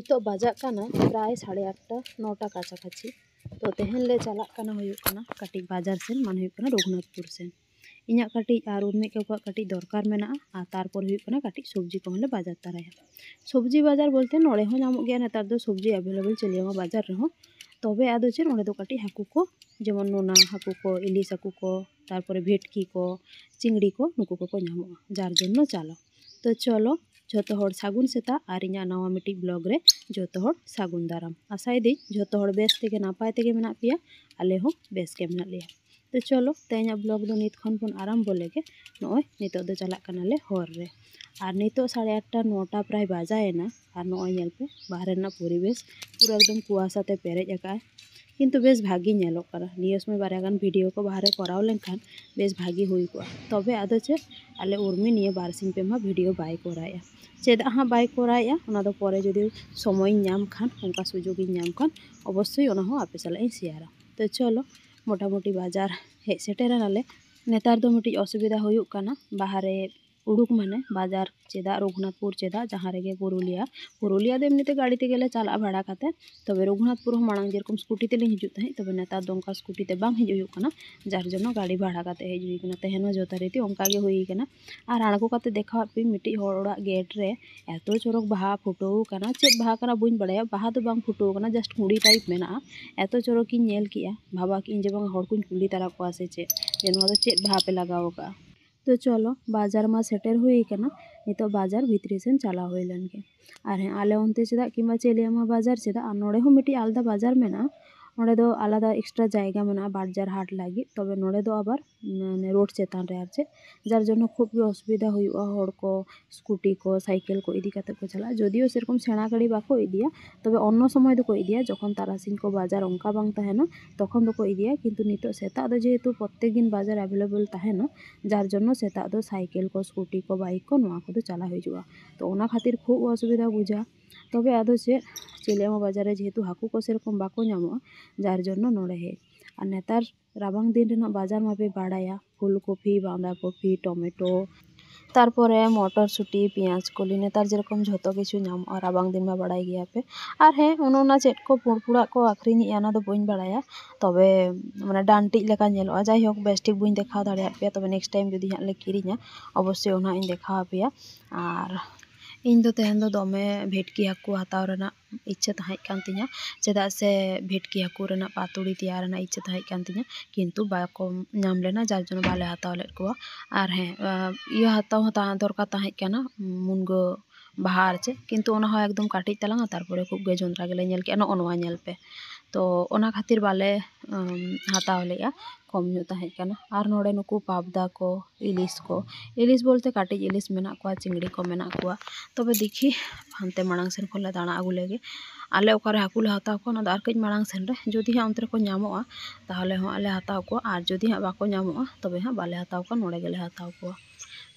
नितो बाजा काना प्राय 8:30 9टा काछाकाछि। तो तेहन ले चलाक काना हुयुक काना काटिक बाजार सेन मान हुयुक काना रघुनाथपुर सेन। इᱧᱟᱹᱜ ᱠᱟᱹᱴᱤᱡ ᱟᱨ ᱩᱨᱢᱤᱡ ᱠᱚᱣᱟᱜ ᱠᱟᱹᱴᱤᱡ ᱫᱚᱨᱠᱟর ᱢᱮᱱᱟᱜᱼᱟ ᱟᱨ ᱛᱟᱨᱯᱚᱨ ᱦᱩᱭᱩᱜ ᱠᱟᱱᱟ ᱠᱟᱹᱴᱤᱡ ᱥᱚᱵᱽᱡᱤ ᱠᱚᱦᱚᱸ ᱞᱮ ᱵᱟᱡᱟᱨ ᱛᱟᱨᱟᱭᱟ। ᱥᱚᱵᱽᱡᱤ ᱵᱟᱡᱟর বলতে ᱱᱚᱰᱮ ᱦᱚᱸ ᱧᱟᱢᱚᱜ ᱜᱮᱭᱟ ᱱᱮᱛᱟᱨ ᱫᱚ ᱥᱚᱵᱽᱡᱤ ᱮᱵᱮᱞᱮᱵᱮᱞ ᱪᱟᱹᱞᱤᱭᱟᱢᱟ ᱵᱟᱡᱟর ᱨᱮᱦᱚᱸ। তবে আদো ᱪᱮᱫ ᱚᱸᱰᱮ ᱫᱚ ᱠᱟᱹᱴᱤᱡ ᱦᱟᱹᱠᱩ ᱠᱚ যেমন নোনা হাঁকু ᱠᱚ ইলিশ হাঁকু ᱠᱚ তারপরে ভেটকি ᱠᱚ চিংড়ি ᱠᱚ ᱱᱩᱠᱩ ᱠᱚᱠᱚ ᱧᱟᱢᱚᱜᱼᱟ। যার জন্য চালো তো চলো ᱡᱚᱛᱚ ᱦᱚᱲ ᱥᱟᱹᱜᱩᱱ ᱥᱮᱛᱟᱜ ᱟᱨ ᱤᱧᱟᱹᱜ ᱱᱟᱣᱟ ᱢᱤᱫᱴᱤᱡ ᱵᱞᱚᱜ ᱨᱮ ᱡᱚᱛᱚ ᱦᱚᱲ ᱥᱟᱹᱜᱩᱱ ᱫᱟᱨᱟᱢ। ᱟᱥᱟᱭᱮᱫᱟᱹᱧ ᱡᱚᱛᱚ ᱦᱚᱲ ᱵᱮᱥ ᱛᱮᱜᱮ ᱱᱟᱯᱟᱭ ᱛᱮᱜᱮ ᱢᱮᱱᱟᱜ ᱯᱮᱭᱟ, ᱟᱞᱮ ᱦᱚᱸ ᱵᱮᱥ ᱜᱮ ᱢᱮᱱᱟᱜ ᱞᱮᱭᱟ। तो चलो तेहनाग ब्लॉग दो नित खन बन आरम्भ लेगे नॉय नितो दो चला कनाले हॉर रे और नितो 8:30 9टा प्राय बाजाएना और नॉय नेल पे बाहर ना परिवेश पूरा एकदम कुआसा ते पेरेज आकाय किंतु बेस भागी नेलो करा नियस में बारेगान वीडियो को बाहर कराव लेनखान बेस भागी हुई को तबे आदो चे आले उर्मी निये बारसिन पे मा वीडियो बाय कराया चेदा हाँ बाय कराया ओना दो परे जदि समय नाम खान उनका सुजोग नाम खान अवश्य ओना हो आपे साला शेयरा। तो चलो मोटामुटी बाजार हेज सेटेरानाले नेतार दो मिट्टी असुविधा हुयुक काना बाहरे उडुक माने बाजार चेदा रघुनाथपुर चेदा जहाँ रेगे पुरुलिया दो एमनिते गाड़ी ते गेले चला भाड़ा काते तबे रघुनाथपुर हो मांग जेरकम स्कूटी ते हिजुत तहे तबे नेतार दो उनका स्कूटी ते बांग हिज हुयुक काना जार जनो गाड़ी भाड़ा काते हेज हुई काना तेहनो जोता रीति उनका गे हुई काना आर आणगो काते देखा पे मिट्टी होड़ ओड़ा गेट रे एतो चोरक बाहा फुटो काना चेद बाहा काना बुइन बड़ाया बाहा तो बांग फुटो काना जस्ट हुड़ी टाइप मेना एतो चोरक की नेल किया भाबा कि जे बांग होड़ कुन कुली तारा को आसे चे जे नोआ दो चेद बाहा पे लगाओ का। तो चलो बाजार मा सेटर हुई काना नितो बाजार भितरी सेन चला हुई लन के आर हैं आले ओनते चेदा किमा चेलियामा बाजार चेदा आर नोडे हो मिट्टी आलदा बाजार मेना नोडे दो आलादा एक्सट्रा जायगा मेना बाजार हाट लागी तबे नोडे दो आबार रोड चेतान रे आर चे जार जनो खूब गे असुविधा हुयुआ होड़ को स्कूटी को साइकेल को इदी काते को चला जदिओ सेरकम सेना गाड़ी बाको इदिया तबे अन्य समय दो को इदिया जखन तारासिन को बाजार ओंका बांग तहेना तखन दो को इदिया किंतु नितो सेता दो जेहेतु प्रत्येक दिन बाजार अवेलेबल तहेना जार जनो सेता दो साइकेल को स्कूटी को बाइक को नोआ को दो चला हिजुआ तो ओना खातिर खूब असुविधा बुझा तबे आदो चे चेलियामा बाजार जेहेतु हाकू को सेरकम बाको नामोआ जार जनो नोडे हेज और नेतार राबांग दिन रेना बाजार मापे बाड़ाया फुलकपि बांदा कपि टमेटो तारपरे मटरशुटी पेंयाज कलि नेतार जेरकम झोतो किछु नामोआ राबांग दिन मा बाड़ाय गया पे आर हे उनोना चेद को पुरपुड़ा को आखरिनी याना दो बइन बाड़ाया तबे माने डांटी लेका नेलोआ जाय होक बेस ठीक बइन देखा दाड़िया पे तबे नेक्स्ट टाइम जदि हां ले किरिङा अवश्य ओना इन देखा पेया। आर इन दो तेहन दो दमे भेटकी हाकू हताव रेना इच्छा तहाई कान तिᱧा चेदा से भेटकी हाकू रेना पातुड़ी तैयार रेना इच्छा तहाई कान तिᱧा किंतु बाको नाम लेना जार जनो बाले हताव लेट कोआ आर हें इया हताव हता दरकार तहाई काना मुनगो बाहा आर चे किंतु ओना हो एकदम काटिज तलांगा तारपरे खूब गे जोंद्रा गेले नेल के नो ओनवा नेल पे तो ओना खातिर बाले हताव लेया कम ᱧᱚᱜ ᱛᱟᱦᱮᱸ ᱠᱟᱱᱟ ᱟᱨ ᱱᱚᱰᱮ ᱱᱩᱠᱩ ᱯᱟᱵᱫᱟ ᱠᱚ ᱤলিশ बोलते काटिज इलिश मेना कोआ चिंगड़ी को मेना कोआ तबे देखी हानते मांग सेन खोले दाना आगु लेगे आले ओकारे हाकू ले हताव को ना आर कई मांग सेन रे जदि हां अंतरे को नामोआ ताहले हो आले हताव को आर जदि हां बाको नामोआ तबे हां बाले हताव को नोडे गेले हताव को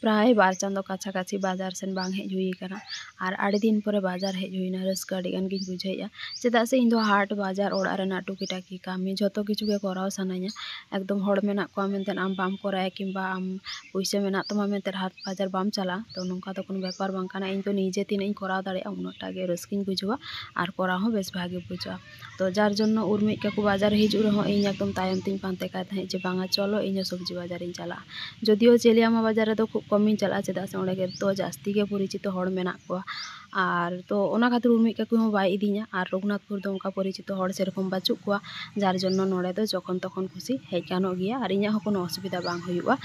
प्राय 2 चांदो काछा काछि बाजार सेन बांग हेज हुई काना आर आड़ी दिन परे बाजार हेज हुईना रस्का आड़ी गान गिन बुझाइया चेदा से इन दो हाट बाजार ओड़ा रेना टुकी टाकी कामी जतो किछु गे कराव सानाया एकदम होड़ मेना को मेनतेन आम बाम कराया किंबा आम पैसा मेना तमा मेनते हाट बाजार बाम चला तो नोंका तो कोनो व्यापार बांग काना इन तो निजे तीन कराव दाड़िया उनटा गे रस्किन बुझवा आर कराव हो बेस भागे बुझवा तो जार जन्नो उर्मी काकू बाजार हिजु रहो इन एकदम तायम तिन पांते का तहे जे बांगा चलो इन सब्जी बाजार इन चला जदिओ चेलियामा बाजार दो खूब कम चला चेदा से ओंडे गे तो जास्ती गे परिचित होड़ मेना कोआ आर तो ओना खातिर उर्मी काकू हो बाय इदिङा आर रघुनाथपुर दो उनका परिचित होड़ सेरकम बाचु कोआ जार जन्नो नोडे दो जखन तखन खुशी हेज गानो गया आर इᱧा हो कोनो असुविधा बांग हुयुआ।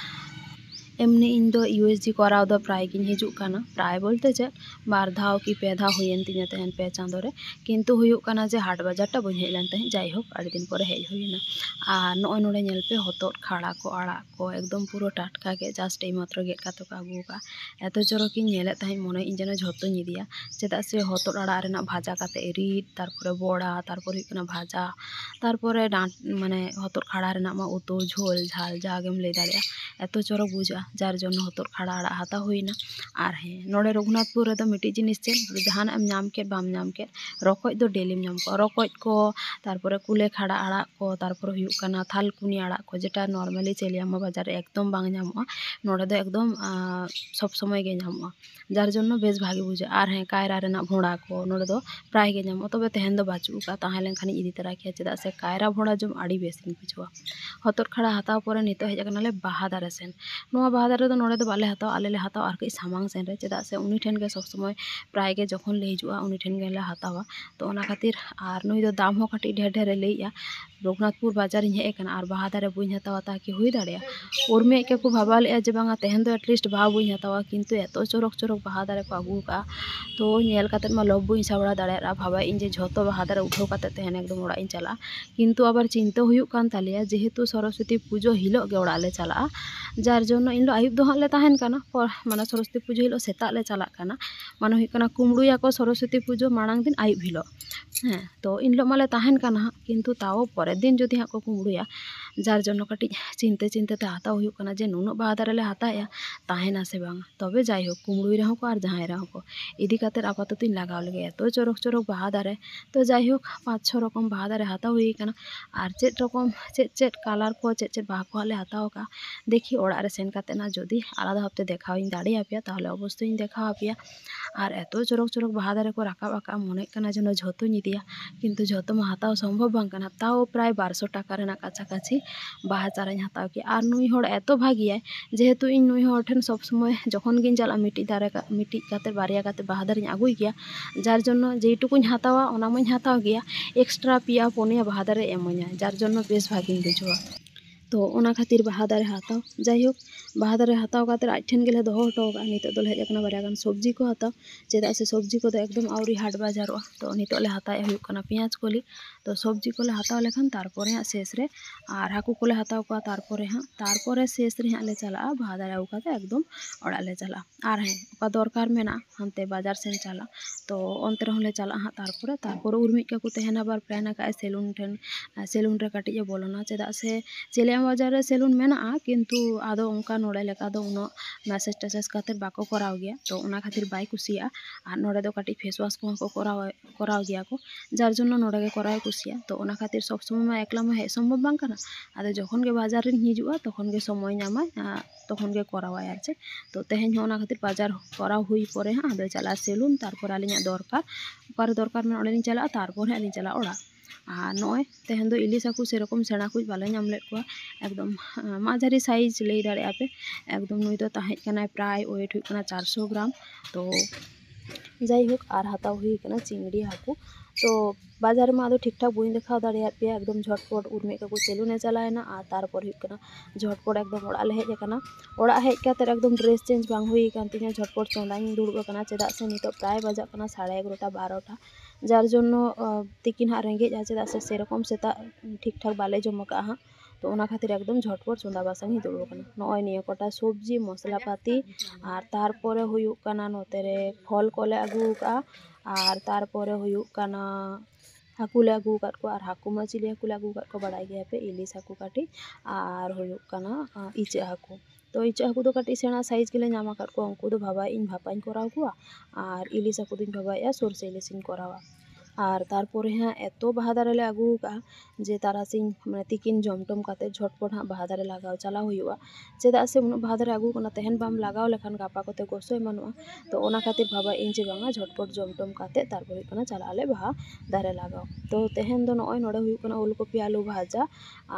एमनी इन दो यूएसजी कराव दो प्राय गिन हिजुक काना प्राय बोलते चे 2 धाव कि 2 धाव हुयेन तिᱧा तेहन 2 चांदो रे किंतु हुयुक काना जे हाट बाजार टा बइन हेज लन तहे जाय होक आड़ी दिन परे हेज हुयना आर नॉय नोडे नेल पे हतोद खाड़ा को आड़ा को एकदम पूरा टाटका के जस्ट ए मात्र गेट काते को आगु का एतो चोरक इन नेले तहे मने इन जनो झोतो निदिया चेदा से हतोद आड़ा रेना भाजा काते रिद तारपरे बड़ा तारपरे हुयuk kana भाजा तारपरे डांट माने हतोद खाड़ा रेना मा उतु झोल झाल जागेम ले दाड़िया एतो चोरक बुझा जार जोन्नो हतोर खड़ा आड़ा हाता हुईना। आर हे नोडे रघुनाथपुर रेदो मिट्टी जिनिस चेन जहाना एम नाम के बाम नाम के रकोज दो डेली नाम को रकोज को तारपरे कुले खड़ा आड़ा को तारपरे हुयुक काना थालकुनी आड़ा को जेटा नॉर्मली चेलियामा बाजार रे एकदम बांग नामोआ नोडे दो एकदम सब समय गे नामोआ जार जोन्नो बेस भागी बुझे। आर हे कायरा रेना भोड़ा को नोडे दो प्राय गे नामोआ तबे तेहेन दो बाचू का ताहे लेनखान इदी तरा किया चेदा से कायरा भोड़ा जम आड़ी बेसिन बुझवा। हतोर खड़ा हताव परे नितो हेज अकनाले बाहा दारे सेन नोआ बाहा दारे दो नोडे दो बाले हताव आले ले हताव आर कई सामांग सेन रे चेदा से उनी ठेन गे सब समय प्राय गे जखन ले हिजुआ उनी ठेन गे ले हतावा तो ओना खातिर आर नुई दो दाम हो कटी ढेर ढेर लेया रघुनाथपुर बाजार इन हेज और बाहा दारे बुझ हतावा ताकि हुई दाड़े उर्मे के को भाबा ले जे बांगा तेहन दो एटलिस्ट बाहा बुझ हतावा किंतु एतो चोरक चोरक बाहा दारे को आगू का तो नेल काते मा लब बुझ सावड़ा दाड़े भाबा इन जे झोतो बाहा दारे उठाव काते तेहन एकदम ओड़ा इन चला किंतु आबार चिंता हुयुक कान तालिया जेहेतु सरस्वती पुजो हिलो गे ओड़ा ले चला जार जोन्नो इन लो आयुब दो हां ले ताहेन काना माने सरस्वती पुजो हिलो सेता ले चला काना माने हुयुक काना कुमड़ुया को सरस्वती पुजो माड़ांग दिन आयुब हिलो हाँ तो इन लो माले ताहेन काना किंतु ताओ परे दिन जदि हाँ को कुमड़ुया जार जोन्नो कटी चिंते चिंते ते हाताव हुयुक काना जे नुनो बाहा दारे ले हाताया ताहेना से बांग तबे जाई हो कुमड़ुई रहो को आर जहां रहो को इदी काते आपातत इन लगाव लगे तो चोरक चोरक बाहा दारे तो जाई हो 5-6 रकम बाहा दारे हाताव हुई काना आर चेट रकम चेट कलर को चेट बाहा को ले हाताव का देखी ओड़ा रे सेन काते ना जदि आलादा भाबते देखाव इन दाड़े आपिया ताहले अवश्य इन देखाव आपिया और एतो चोरक चोरक बाहा दारे को राकाब आका मने काना जेनो झोतो निदिया किंतु झोतो मा हाताव सम्भव बांग काना ताओ प्राय 1200 टाका रेना काछा काछि बाहा चाराई हाताव की और नुई होड़ एतो भागिया जेहेतु इन नुई होड़ ठेन सब समय जखन गिन चला मिट्टी दारे मिट्टी काते बारिया काते बाहा दारे आगुई गया जार जोन्नो जेटुकुኝ हातावा ओना माኝ हाताव गया एक्सट्रा पिया पोनिया बाहा दारे एमोña जार जोन्नो बेस भागिन बुझवा तो ओना खातिर बाहा दारे हाताव जाइहोक बाहा दारे हाताव काते आज ठेन गेले दोहो हटो का नितो दो हेज अकना बारिया गान सब्जी को हाताव चेदा से सब्जी को एकदम आउरी हाट बाजारों तो नितो ले हाताव हुयुक काना पियाज कोली तो सब्जी को ले हाताव लेखान तारपरे हाँ शेष रे आर हाकू को ले हाताव को तारपरे शेष रे हाँ ले चला बाहा दारे आगु काते एकदम ओड़ा ले चला आर हाँ ओका दरकार मेना हानते बाजार सेन चला तो ओनते रहो ले चला हाँ तारपरे उर्मी के को तेहना बार प्लान का सेलून ठेन सेलून रे काटी ए बोलोना चेदा से चेलिया बाजार रे सेलून मेना किंतु आदो उनका नोड़े लेका दो उनो मैसेज टेसेज काते बाको कराव गया तो ओना खातिर बाई कुसिया और नोड़े दो काटी फेस वाश को कराव गया को जार जोन्नो नोड़े गे कराव कुसिया तो ओना खातिर सब समय मा एकला मा हे सम्भव बांग काना आदो जखन गे बाजार रिन हिजुआ तखन गे समय नामा तखन गे करावा यार चे तो तेहेन ओना खातिर बाजार कराव हुई परे हाँ आदो चला सेलून तारपर आलिया दरकार ओकारे दरकार में ओडे लिन चला तारपर आलिन चला ओड़ा और नॉय तेहन दो इलिस हाकू सेरकम सेना कुछ बाले नाम लेट को एकदम माझारी साइज ले दाड़े आपे एकदम नुई दो ताहेज कना प्राय वेट हुई कना 400 ग्राम तो जाई होक आर हाताव हुई कना चिंगड़ी हाकू तो बाजार में आदो ठीक ठाक बुई देखा दाड़े पे एकदम झटपट उर्मे का सेलूने चलाएना और तारपर हुई कना झटपट एकदम ओड़ा ले हेज कना ओड़ा हेज काते एकदम ड्रेस चेंज बांग हुई कान तिना झटपट चंदाई दुड़ुब कना चेदा से नितो प्राय बजा कना 11:30 12टा जार जोन्नो तिकिन हाँ रेंगेज चेदा से सेरकम सेता ठीक ठाक बाले जम का हाँ तो ओना खातिर एकदम झटपट चंदा बासांग दुड़ुब कना नॉय निया कोटा सब्जी मसला पाती और तारपरे हुयुक कना नोते रे फल कोले आगू का और तारपरे हुयुक कना हाकू ले आगू काट को और हाकू मा चिली हाकू ले आगू काट को बाड़ाई गया पे इलिस हाकू काटी और हुयुक कना इचा हाकू तो इचा हाकू दो काटी सेना साइज के ले नामा काट को उनको दो भाबा इन भापाइन कराव कुआ और इलिस हाकू दिन भाबाया सोरसे इलिस इन करावा और तारपरे हाँ एतो बाहा दारे ले आगू का जे तारासिंग माने तिकिन जमटम काते झटपट हाँ बाहा दारे लगाव चलाव हुयुआ चेदा से उन बाहा दारे आगू कना तेहन बाम लगाव लेखान गापा कोते गोसो एमानुआ तो ओना खातिर भाबा इन जे बांगा झटपट जमटम काते तारपर हुयुक कना चला ले बाहा दारे लगाव तो तेहन दो नॉय नोड़े हुयुक कना उलकपि आलू भाजा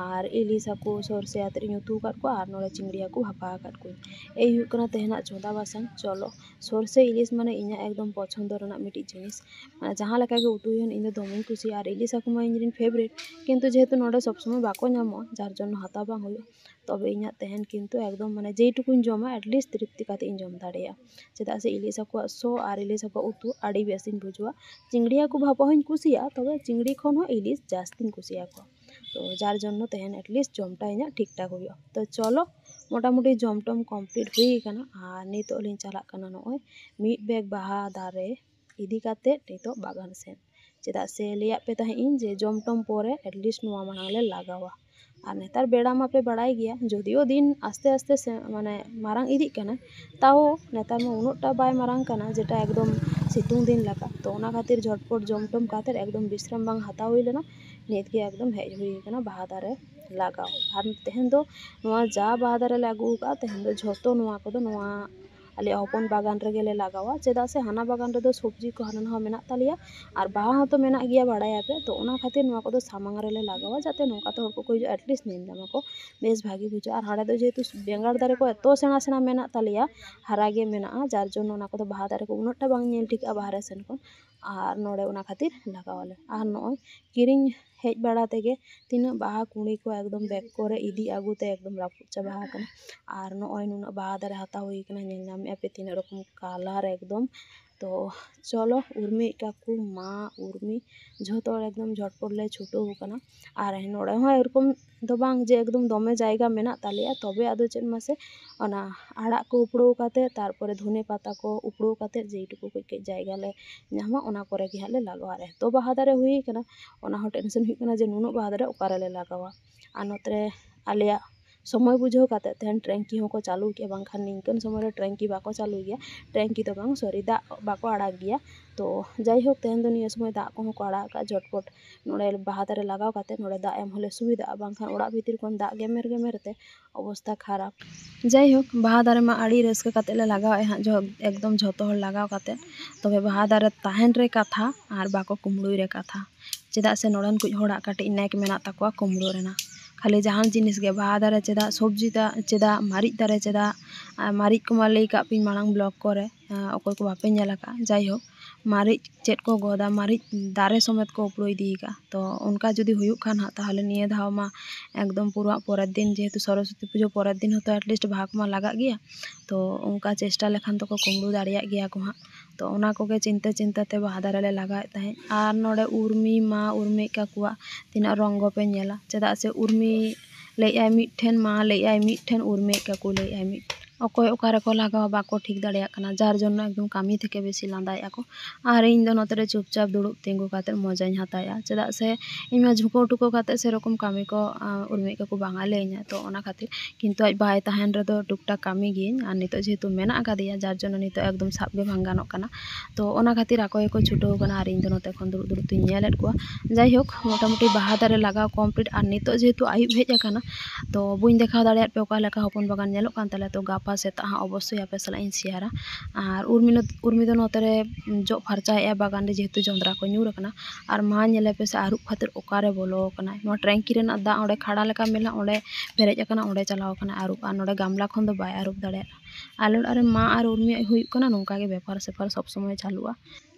और इलिस हाकू सोरसे आते इन उतु काट को और नोड़े चिंगड़ी हाकू भापा काट को ए हुयुक कना तेहना चोदा बासांग चलो सोरसे इलिस माने इना एकदम पछंद रना मिटी जिनिस माने जहां लेका गे उतुयन इन दमे कुसी और इलिस हाकू मा इन फेवरेट किंतु जेहेतु नोड़े सब समय बाको नामो जार जोन्नो हाता बांग हुयो तबे इना तेहन किंतु एकदम माने जेटुकुन जमा एटलिस्ट तृप्ति काते इन जम दाड़ेया चेदा से इलिस हाकू सो और इलिस हाकू उतु आड़ी बेसिन बुझवा चिंगड़ी हाकू भापा होइन कुसिया तबे चिंगड़ी खन हो इलिस जास्तिन कुसिया को तो जार जोन्नो तेहन एटलिस्ट जमटा इना ठीक ठाक हुयो तो चलो मोटामुटी जमटम कमप्लीट हुई काना और नितो लिन चला काना नॉय मिड बैग बाहा दारे इदी काते नितो बागान सेन चेदा से लिया पे ताहे इन जे जमटम परे एटलिस्ट नुआ मांग ले लगावा और नेतार बेड़ा मापे बड़ाई गया जदियो दिन आस्ते आस्ते से माने मारांग इदिक कना ताओ नेतार मा उनोटा बाय मारांग कना जेटा एकदम सितुंग दिन लगा तो ओना खातिर झटपट जमटम काते एकदम विश्राम बांग हताव हुई लेना नीत के एकदम हेज हुई कना बाहा दारे लगाव और तेहन दो नोआ जा बाहा दारे ले आगू का तेहन दो झोतो नोआ को दो नोआ आले हपन बागान रे गेले लगावा चेदा से हाना बागान रे दो सब्जी को हाना ना मेना तालिया और बाहा हतो मेना गिया बाड़ाया पे तो ओना खातिर नोआ को दो सामांग रे ले लगावा जाते नोका तो हर को एटलिस्ट नील जामा को बेस भागी बुझा और हाड़े दो जेहेतु बेंगार दारे को एतो सेना सेना मेना तालिया हरागे मेना जार जोन ओना को दो बाहा दारे को उनटा बांग नेल ठीक बाहरे सेन को और नोड़े ओना खातिर लगावाले और नॉय किरिंग हेज बाड़ा तेगे तीना बाहा कुड़ी को एकदम बैग करे इदी आगुते एकदम रापुद चाबा आकना और नॉय नुना बाहा दारे हता हुई कना नेल नामे पे तीना रकम कालार एकदम तो चलो उर्मी काकू मा उर्मी झोतो एकदम झटपट ले छुटो कना और नोड़े हो एरकम दो बांग जे एकदम दमे जायगा मेना तालिया तबे आदो चेद मासे ओना आड़ा को उपड़ो काते तारपरे धने पाता को उपड़ो काते जेटुकु कई जायगा ले नामा ओना करे कि हाले लगावा रे तो बाहा दारे हुई कना ओना हो टेंशन हुई कना जे नुनो बाहा दारे ओकारे ले लगावा और नोतरे आलिया समय बुझाव काते तेहन ट्रैंकी होको चालू किया बांखान निंकन समय ट्रैंकी बाको चालू गया ट्रैंकी तो बांग सॉरी दा बाको आड़ाग गया तो जाई होक तेहन दो निया समय दा को को आड़ाग का झटपट नोड़े बाहा दारे लगाव काते नोड़े दा एम होले सुविधा बांखान ओड़ा भीतर कोन दा गेमेर गेमेर ते अवस्था खराब जाई होक बाहा दारे मा आड़ी रस्का काते ले लगाव ए जो एकदम झोतो हर लगाव काते तबे बाहा दारे ताहेन रे कथा और बाको कुमड़ुई रे कथा चेदा से नोड़न कुछ होड़ा काटे नेक मेना ताकोआ कुमड़ो रेना खाली जहान जिनिस गे बाहा दारे चेदा सब्जी दा चेदा मारिच दारे चेदा मारिच को मा लई का पिन मांग ब्लॉग करे अकोय को बापे नेला का जाई होक मारिच चेद को गोदा मारिच दारे समेत को उपड़ो इदी का तो उनका जुदी हुयुक खान हा ताहले निये धाव मा एकदम पूरा परेर दिन जेहेतु सरस्वती पूजा परेर दिन होतो एटलिस्ट भाग मा लगा गया तो उनका चेष्टा लेखान तो को कुमड़ू दाड़िया गया को हाँ तो ओना कोगे चिंता चिंता ते बाहा दारे ले लगाए ताहे और नोड़े उर्मी मा उर्मी काकुआ तीना रंग पे नेला चेदा से उर्मी लई मिठेन मा लई मिठेन उर्मी काकू लई मिठ अकोय ओकारे को लगावा बाको ठीक दाड़िया कना जार जोन एकदम कामी थेके बेसी लांदाया को और इन दो नोतरे चुपचाप दुड़ुब तिंगु काते मजाई हताया चेदा से इमा झुको टुको काते से रकम कामी को उर्मी काकू बांगा लेኛ तो ओना खातिर किंतु आज बाय ताहेन रे दो टुकटा कामी गिन और नितो जेहेतु मेना आकादिया जार जोन नितो एकदम साब गे भांग गानोक कना तो ओना खातिर अकोय को छुटो कना और इन दो नोते खन दुड़ुब दुड़ुब तिन नेलेट को जाई होक मोटामुटी बाहा दारे लगाव कमप्लीट और नितो जेहेतु आयुब हेज आकाना तो बुñ देखाव दाड़ियात पे ओका लेका हपन बागान नेलोक कान ताले तो गापा सेता हाँ अवश्य आपे सला इन शेयरा और उर्मी दो नोतरे जो फरचा बागान रे जेहेतु जंद्रा को ᱧᱩᱨ आकना और मा नेले पे से आरुब खातिर ओकारे बोलो आकना नो ट्रैंकी रेना दा ओडे खड़ा लेका मेला ओडे पेरेज आकना ओडे चलाव आकना आरुब और नोडे गामला खन दो बाय आरुब दाड़िया आले अरे मा और उर्मी हुयुक कना नोंका गे बेपार सेपार सब समय चालुआ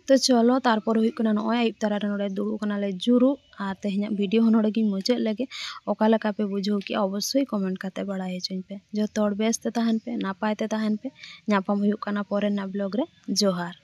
तो चलो तारपर हुयुक कना नॉय आयुब तारा रे नोडे दुड़ुब कना ले जुरु और तेहना वीडियो हो नोडे गिन मुचाद लेगे ओका लेका पे बुझाव कि अवश्य कमेंट काते बड़ाय हेचुኝ पे जो तोड़ बेस ते ताहन पे नापाय ते ताहन पे नापाम हुयुक कना परे ना ब्लॉग रे जोहार।